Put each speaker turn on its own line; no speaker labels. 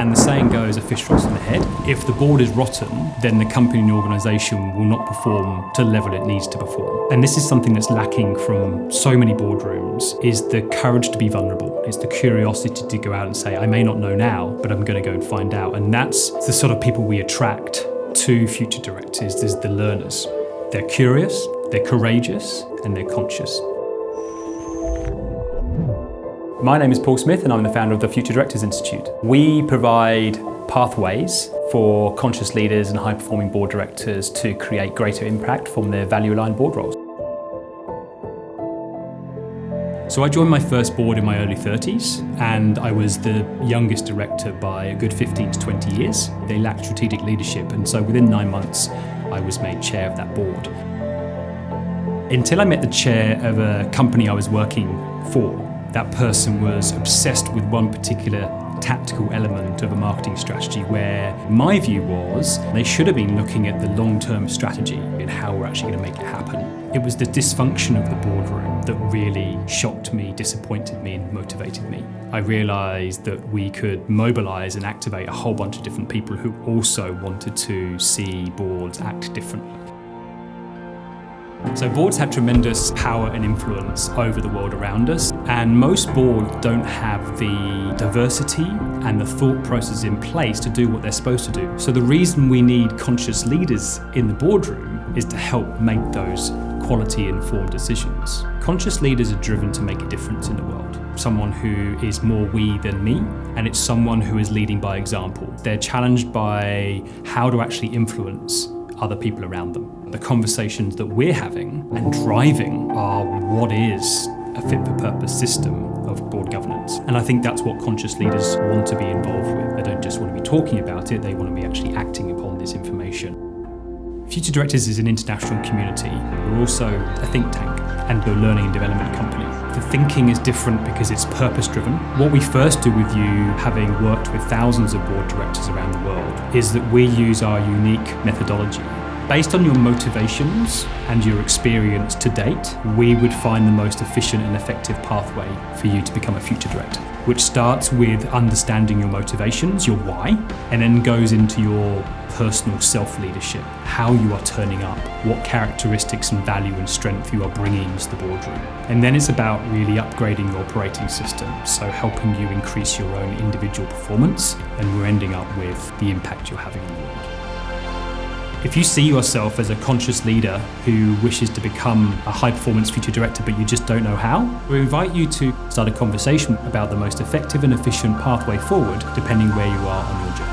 And the saying goes, a fish rots in the head. If the board is rotten, then the company and the organisation will not perform to the level it needs to perform. And this is something that's lacking from so many boardrooms, is the courage to be vulnerable. It's the curiosity to go out and say, I may not know now, but I'm going to go and find out. And that's the sort of people we attract to future directors, is the learners. They're curious, they're courageous, and they're conscious. My name is Paul Smith and I'm the founder of the Future Directors Institute. We provide pathways for conscious leaders and high-performing board directors to create greater impact from their value-aligned board roles. So I joined my first board in my early 30s and I was the youngest director by a good 15 to 20 years. They lacked strategic leadership, and so within 9 months I was made chair of that board. Until I met the chair of a company I was working for. That person was obsessed with one particular tactical element of a marketing strategy, where my view was they should have been looking at the long-term strategy and how we're actually going to make it happen. It was the dysfunction of the boardroom that really shocked me, disappointed me, and motivated me. I realised that we could mobilise and activate a whole bunch of different people who also wanted to see boards act differently. So boards have tremendous power and influence over the world around us, and most boards don't have the diversity and the thought process in place to do what they're supposed to do. So the reason we need conscious leaders in the boardroom is to help make those quality-informed decisions. Conscious leaders are driven to make a difference in the world. Someone who is more we than me, and it's someone who is leading by example. They're challenged by how to actually influence other people around them. The conversations that we're having and driving are what is a fit-for-purpose system of board governance. And I think that's what conscious leaders want to be involved with. They don't just want to be talking about it, they want to be actually acting upon this information. Future Directors is an international community. We're also a think tank and a learning and development company. The thinking is different because it's purpose-driven. What we first do with you, having worked with thousands of board directors around the world, is that we use our unique methodology. Based on your motivations and your experience to date, we would find the most efficient and effective pathway for you to become a future director, which starts with understanding your motivations, your why, and then goes into your personal self-leadership, how you are turning up, what characteristics and value and strength you are bringing into the boardroom. And then it's about really upgrading your operating system, so helping you increase your own individual performance, and we're ending up with the impact you're having on the world. If you see yourself as a conscious leader who wishes to become a high-performance future director but you just don't know how, we invite you to start a conversation about the most effective and efficient pathway forward depending where you are on your journey.